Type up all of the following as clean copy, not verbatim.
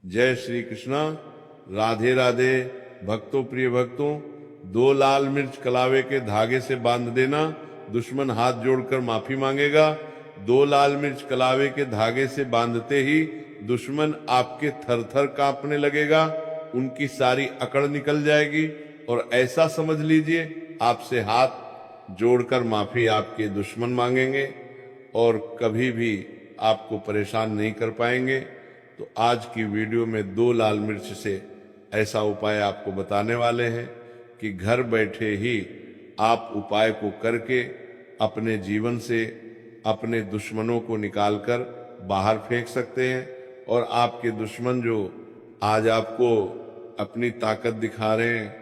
जय श्री कृष्णा। राधे राधे। भक्तों, प्रिय भक्तों, 2 लाल मिर्च कलावे के धागे से बांध देना, दुश्मन हाथ जोड़कर माफी मांगेगा। 2 लाल मिर्च कलावे के धागे से बांधते ही दुश्मन आपके थर थर कांपने लगेगा, उनकी सारी अकड़ निकल जाएगी और ऐसा समझ लीजिए आपसे हाथ जोड़कर माफी आपके दुश्मन मांगेंगे और कभी भी आपको परेशान नहीं कर पाएंगे। तो आज की वीडियो में 2 लाल मिर्च से ऐसा उपाय आपको बताने वाले हैं कि घर बैठे ही आप उपाय को करके अपने जीवन से अपने दुश्मनों को निकालकर बाहर फेंक सकते हैं। और आपके दुश्मन जो आज आपको अपनी ताकत दिखा रहे हैं,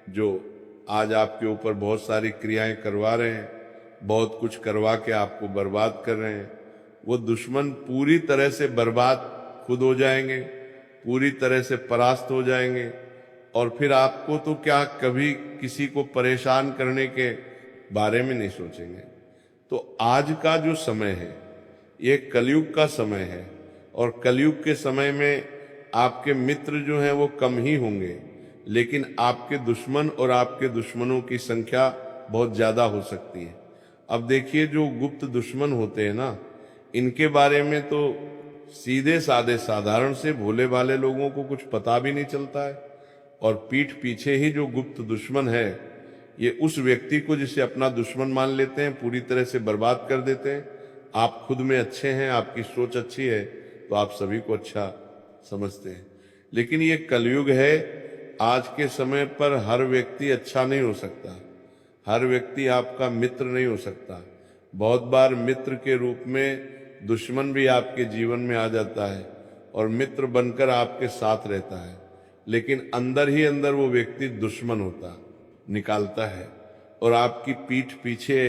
जो आज आपके ऊपर बहुत सारी क्रियाएं करवा रहे हैं, बहुत कुछ करवा के आपको बर्बाद कर रहे हैं, वो दुश्मन पूरी तरह से बर्बाद खुद हो जाएंगे, पूरी तरह से परास्त हो जाएंगे। और फिर आपको तो क्या कभी किसी को परेशान करने के बारे में नहीं सोचेंगे। तो आज का जो समय है ये कलयुग का समय है और कलयुग के समय में आपके मित्र जो हैं वो कम ही होंगे, लेकिन आपके दुश्मन और आपके दुश्मनों की संख्या बहुत ज्यादा हो सकती है। अब देखिए, जो गुप्त दुश्मन होते हैं ना, इनके बारे में तो सीधे साधे साधारण से भोले भाले लोगों को कुछ पता भी नहीं चलता है। और पीठ पीछे ही जो गुप्त दुश्मन है, ये उस व्यक्ति को जिसे अपना दुश्मन मान लेते हैं पूरी तरह से बर्बाद कर देते हैं। आप खुद में अच्छे हैं, आपकी सोच अच्छी है तो आप सभी को अच्छा समझते हैं, लेकिन ये कलयुग है। आज के समय पर हर व्यक्ति अच्छा नहीं हो सकता, हर व्यक्ति आपका मित्र नहीं हो सकता। बहुत बार मित्र के रूप में दुश्मन भी आपके जीवन में आ जाता है और मित्र बनकर आपके साथ रहता है, लेकिन अंदर ही अंदर वो व्यक्ति दुश्मन होता निकालता है और आपकी पीठ पीछे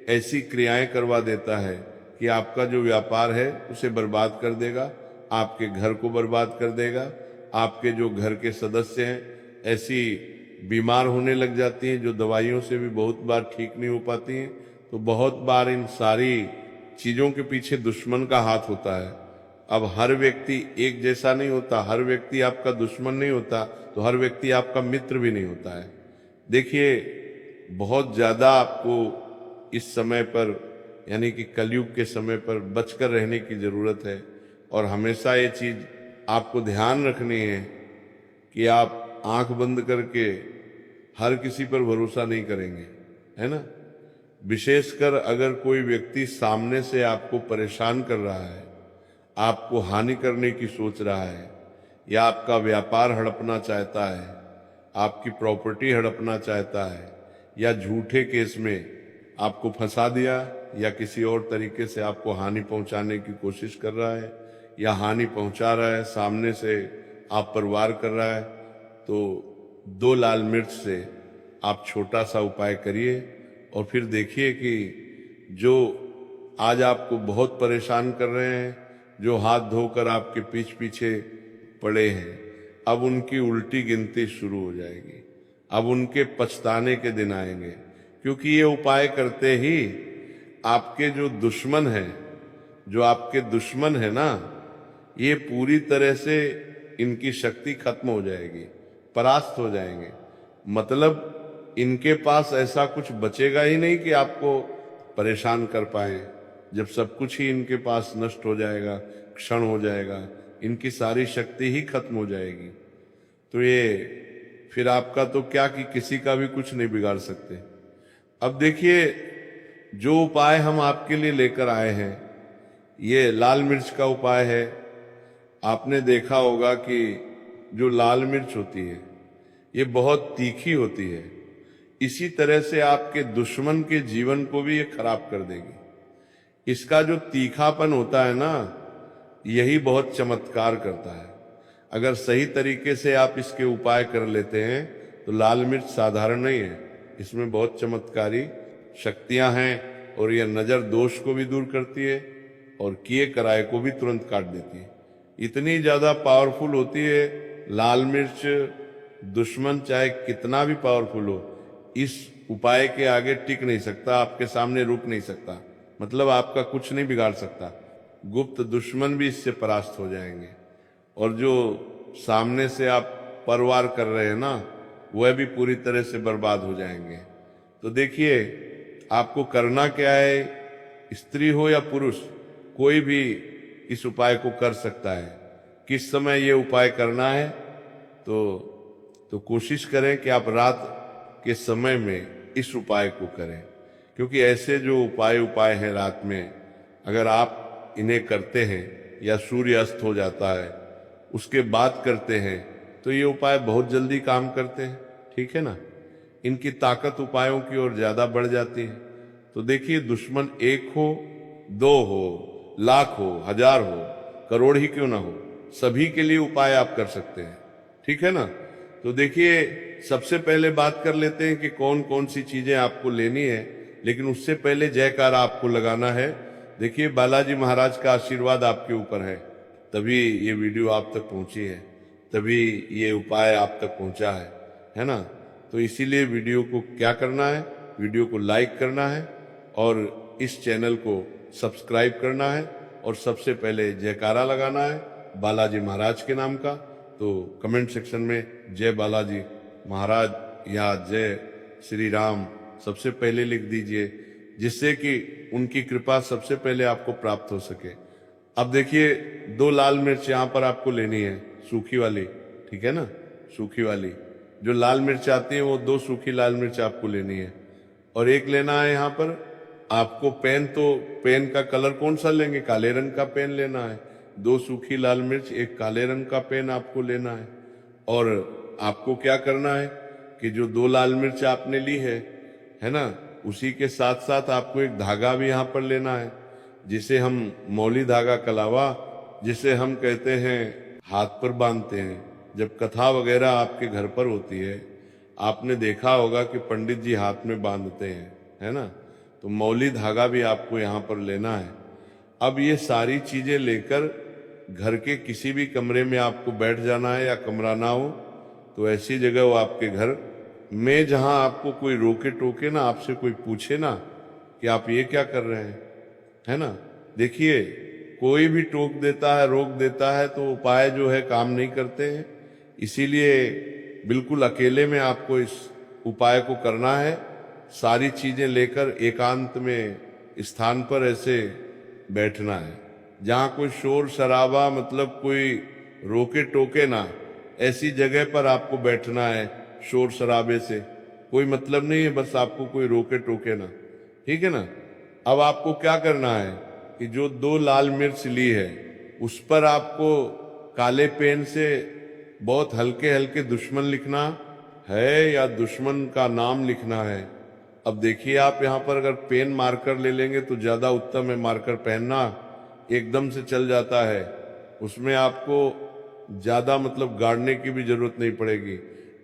ऐसी क्रियाएं करवा देता है कि आपका जो व्यापार है उसे बर्बाद कर देगा, आपके घर को बर्बाद कर देगा। आपके जो घर के सदस्य हैं ऐसी बीमार होने लग जाती हैं जो दवाइयों से भी बहुत बार ठीक नहीं हो पाती हैं। तो बहुत बार इन सारी चीजों के पीछे दुश्मन का हाथ होता है। अब हर व्यक्ति एक जैसा नहीं होता, हर व्यक्ति आपका दुश्मन नहीं होता, तो हर व्यक्ति आपका मित्र भी नहीं होता है। देखिए, बहुत ज्यादा आपको इस समय पर यानी कि कलयुग के समय पर बचकर रहने की जरूरत है। और हमेशा ये चीज आपको ध्यान रखनी है कि आप आंख बंद करके हर किसी पर भरोसा नहीं करेंगे, है ना। विशेषकर अगर कोई व्यक्ति सामने से आपको परेशान कर रहा है, आपको हानि करने की सोच रहा है, या आपका व्यापार हड़पना चाहता है, आपकी प्रॉपर्टी हड़पना चाहता है, या झूठे केस में आपको फंसा दिया या किसी और तरीके से आपको हानि पहुंचाने की कोशिश कर रहा है या हानि पहुंचा रहा है, सामने से आप पर वार कर रहा है, तो 2 लाल मिर्च से आप छोटा सा उपाय करिए और फिर देखिए कि जो आज आपको बहुत परेशान कर रहे हैं, जो हाथ धोकर आपके पीछ पीछे पड़े हैं, अब उनकी उल्टी गिनती शुरू हो जाएगी। अब उनके पछताने के दिन आएंगे, क्योंकि ये उपाय करते ही आपके जो दुश्मन हैं, जो आपके दुश्मन है ना, ये पूरी तरह से इनकी शक्ति खत्म हो जाएगी, परास्त हो जाएंगे। मतलब इनके पास ऐसा कुछ बचेगा ही नहीं कि आपको परेशान कर पाए। जब सब कुछ ही इनके पास नष्ट हो जाएगा, क्षण हो जाएगा, इनकी सारी शक्ति ही खत्म हो जाएगी। तो ये फिर आपका तो क्या कि किसी का भी कुछ नहीं बिगाड़ सकते। अब देखिए, जो उपाय हम आपके लिए लेकर आए हैं ये लाल मिर्च का उपाय है। आपने देखा होगा कि जो लाल मिर्च होती है ये बहुत तीखी होती है, इसी तरह से आपके दुश्मन के जीवन को भी ये खराब कर देगी। इसका जो तीखापन होता है ना, यही बहुत चमत्कार करता है। अगर सही तरीके से आप इसके उपाय कर लेते हैं तो लाल मिर्च साधारण नहीं है, इसमें बहुत चमत्कारी शक्तियां हैं और यह नजर दोष को भी दूर करती है और किए कराए को भी तुरंत काट देती है। इतनी ज्यादा पावरफुल होती है लाल मिर्च। दुश्मन चाहे कितना भी पावरफुल हो, इस उपाय के आगे टिक नहीं सकता, आपके सामने रुक नहीं सकता, मतलब आपका कुछ नहीं बिगाड़ सकता। गुप्त दुश्मन भी इससे परास्त हो जाएंगे। और जो सामने से आप परवार कर रहे हैं ना, वह भी पूरी तरह से बर्बाद हो जाएंगे। तो देखिए, आपको करना क्या है, स्त्री हो या पुरुष, कोई भी इस उपाय को कर सकता है। किस समय ये उपाय करना है, तो कोशिश करें कि आप रात के समय में इस उपाय को करें, क्योंकि ऐसे जो उपाय हैं रात में, अगर आप इन्हें करते हैं या सूर्य अस्त हो जाता है उसके बाद करते हैं, तो ये उपाय बहुत जल्दी काम करते हैं। ठीक है ना, इनकी ताकत उपायों की ओर ज्यादा बढ़ जाती है। तो देखिए, दुश्मन एक हो, दो हो, लाख हो, हजार हो, करोड़ ही क्यों ना हो, सभी के लिए उपाय आप कर सकते हैं। ठीक है ना। तो देखिए, सबसे पहले बात कर लेते हैं कि कौन कौन सी चीजें आपको लेनी है, लेकिन उससे पहले जयकारा आपको लगाना है। देखिए, बालाजी महाराज का आशीर्वाद आपके ऊपर है, तभी ये वीडियो आप तक पहुंची है, तभी ये उपाय आप तक पहुंचा है ना। तो इसीलिए वीडियो को क्या करना है, वीडियो को लाइक करना है और इस चैनल को सब्सक्राइब करना है, और सबसे पहले जयकारा लगाना है बालाजी महाराज के नाम का। तो कमेंट सेक्शन में जय बालाजी महाराज या जय श्री राम सबसे पहले लिख दीजिए, जिससे कि उनकी कृपा सबसे पहले आपको प्राप्त हो सके। अब देखिए, 2 लाल मिर्च यहाँ पर आपको लेनी है, सूखी वाली, ठीक है ना, सूखी वाली जो लाल मिर्च आती है, वो 2 सूखी लाल मिर्च आपको लेनी है। और एक लेना है यहाँ पर आपको पेन, तो पेन का कलर कौन सा लेंगे, काले रंग का पेन लेना है। 2 सूखी लाल मिर्च, एक काले रंग का पेन आपको लेना है। और आपको क्या करना है कि जो 2 लाल मिर्च आपने ली है ना, उसी के साथ साथ आपको एक धागा भी यहाँ पर लेना है, जिसे हम मौली धागा कलावा, जिसे हम कहते हैं हाथ पर बांधते हैं। जब कथा वगैरह आपके घर पर होती है, आपने देखा होगा कि पंडित जी हाथ में बांधते हैं, है ना। तो मौली धागा भी आपको यहाँ पर लेना है। अब ये सारी चीजें लेकर घर के किसी भी कमरे में आपको बैठ जाना है, या कमरा ना हो तो ऐसी जगह हो आपके घर में जहां आपको कोई रोके टोके ना, आपसे कोई पूछे ना कि आप ये क्या कर रहे हैं, है ना। देखिए, कोई भी टोक देता है, रोक देता है, तो उपाय जो है काम नहीं करते हैं। इसीलिए बिल्कुल अकेले में आपको इस उपाय को करना है। सारी चीजें लेकर एकांत में स्थान पर ऐसे बैठना है, जहां कोई शोर शराबा, मतलब कोई रोके टोके ना, ऐसी जगह पर आपको बैठना है। शोर शराबे से कोई मतलब नहीं है, बस आपको कोई रोके टोके ना, ठीक है ना। अब आपको क्या करना है कि जो 2 लाल मिर्च ली है, उस पर आपको काले पेन से बहुत हल्के हल्के दुश्मन लिखना है, या दुश्मन का नाम लिखना है। अब देखिए, आप यहाँ पर अगर पेन मार्कर ले लेंगे तो ज्यादा उत्तम है। मार्कर पहनना एकदम से चल जाता है, उसमें आपको ज्यादा मतलब गाड़ने की भी जरूरत नहीं पड़ेगी,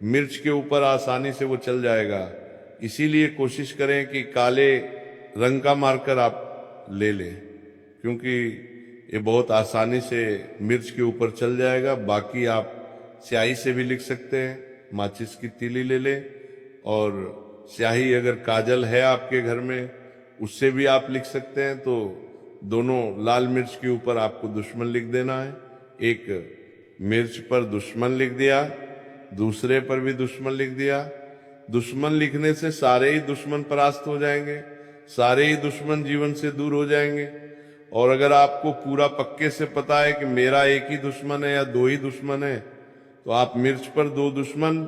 मिर्च के ऊपर आसानी से वो चल जाएगा। इसीलिए कोशिश करें कि काले रंग का मार्कर आप ले लें, क्योंकि ये बहुत आसानी से मिर्च के ऊपर चल जाएगा। बाकी आप स्याही से भी लिख सकते हैं, माचिस की तीली ले लें, और स्याही अगर काजल है आपके घर में, उससे भी आप लिख सकते हैं। तो दोनों लाल मिर्च के ऊपर आपको दुश्मन लिख देना है। एक मिर्च पर दुश्मन लिख दिया, दूसरे पर भी दुश्मन लिख दिया। दुश्मन लिखने से सारे ही दुश्मन परास्त हो जाएंगे, सारे ही दुश्मन जीवन से दूर हो जाएंगे। और अगर आपको पूरा पक्के से पता है कि मेरा एक ही दुश्मन है या 2 ही दुश्मन है, तो आप मिर्च पर 2 दुश्मन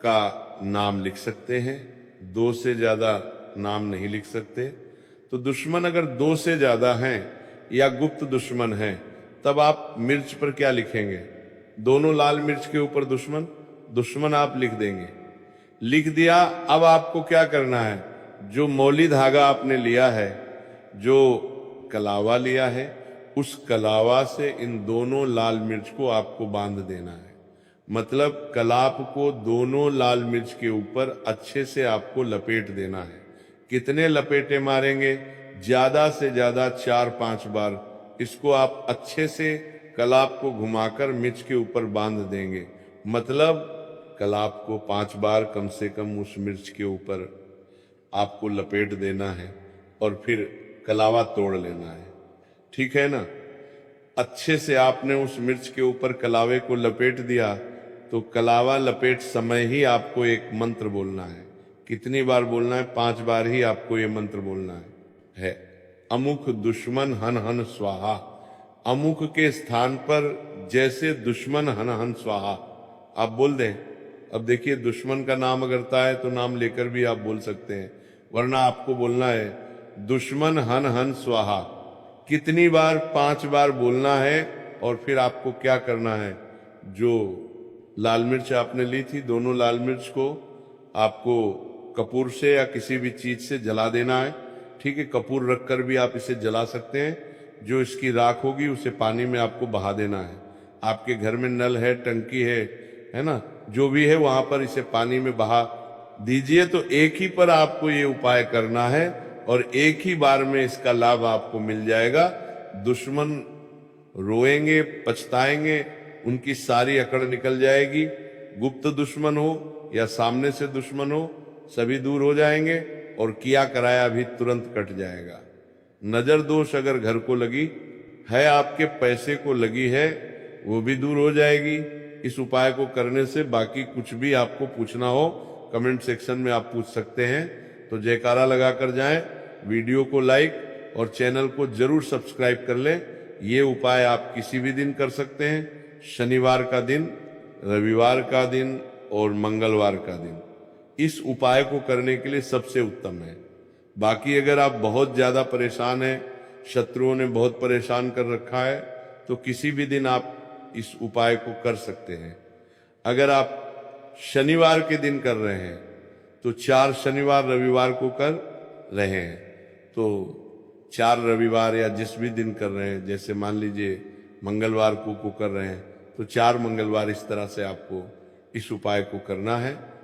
का नाम लिख सकते हैं, 2 से ज्यादा नाम नहीं लिख सकते। तो दुश्मन अगर 2 से ज्यादा हैं या गुप्त दुश्मन हैं, तब आप मिर्च पर क्या लिखेंगे, दोनों लाल मिर्च के ऊपर दुश्मन आप लिख देंगे। लिख दिया। अब आपको क्या करना है, जो मौली धागा आपने लिया है, जो कलावा लिया है, उस कलावा से इन दोनों लाल मिर्च को आपको बांध देना है। मतलब कलाप को दोनों लाल मिर्च के ऊपर अच्छे से आपको लपेट देना है। कितने लपेटे मारेंगे, ज्यादा से ज्यादा 4-5 बार इसको आप अच्छे से कलाप को घुमाकर मिर्च के ऊपर बांध देंगे। मतलब कलाप को 5 बार कम से कम उस मिर्च के ऊपर आपको लपेट देना है, और फिर कलावा तोड़ लेना है, ठीक है ना। अच्छे से आपने उस मिर्च के ऊपर कलावे को लपेट दिया, तो कलावा लपेट समय ही आपको एक मंत्र बोलना है। कितनी बार बोलना है? 5 बार ही आपको ये मंत्र बोलना है। अमुक दुश्मन हन हन स्वाहा। अमुक के स्थान पर जैसे दुश्मन हन हन स्वाहा आप बोल दें। अब देखिए, दुश्मन का नाम अगरता है तो नाम लेकर भी आप बोल सकते हैं, वरना आपको बोलना है दुश्मन हन हन स्वाहा। कितनी बार? 5 बार बोलना है। और फिर आपको क्या करना है? जो लाल मिर्च आपने ली थी, दोनों लाल मिर्च को आपको कपूर से या किसी भी चीज से जला देना है। ठीक है, कपूर रखकर भी आप इसे जला सकते हैं। जो इसकी राख होगी उसे पानी में आपको बहा देना है। आपके घर में नल है, टंकी है ना, जो भी है वहां पर इसे पानी में बहा दीजिए। तो एक ही पर आपको ये उपाय करना है और एक ही बार में इसका लाभ आपको मिल जाएगा। दुश्मन रोएंगे, पछताएंगे, उनकी सारी अकड़ निकल जाएगी। गुप्त दुश्मन हो या सामने से दुश्मन हो, सभी दूर हो जाएंगे और किया कराया भी तुरंत कट जाएगा। नजर दोष अगर घर को लगी है, आपके पैसे को लगी है, वो भी दूर हो जाएगी इस उपाय को करने से। बाकी कुछ भी आपको पूछना हो कमेंट सेक्शन में आप पूछ सकते हैं। तो जयकारा लगाकर जाएं, वीडियो को लाइक और चैनल को जरूर सब्सक्राइब कर लें। ये उपाय आप किसी भी दिन कर सकते हैं, शनिवार का दिन, रविवार का दिन और मंगलवार का दिन इस उपाय को करने के लिए सबसे उत्तम है। बाकी अगर आप बहुत ज्यादा परेशान हैं, शत्रुओं ने बहुत परेशान कर रखा है, तो किसी भी दिन आप इस उपाय को कर सकते हैं। अगर आप शनिवार के दिन कर रहे हैं तो 4 शनिवार रविवार को कर रहे हैं, तो 4 रविवार या जिस भी दिन कर रहे हैं, जैसे मान लीजिए मंगलवार को कर रहे हैं तो 4 मंगलवार इस तरह से आपको इस उपाय को करना है।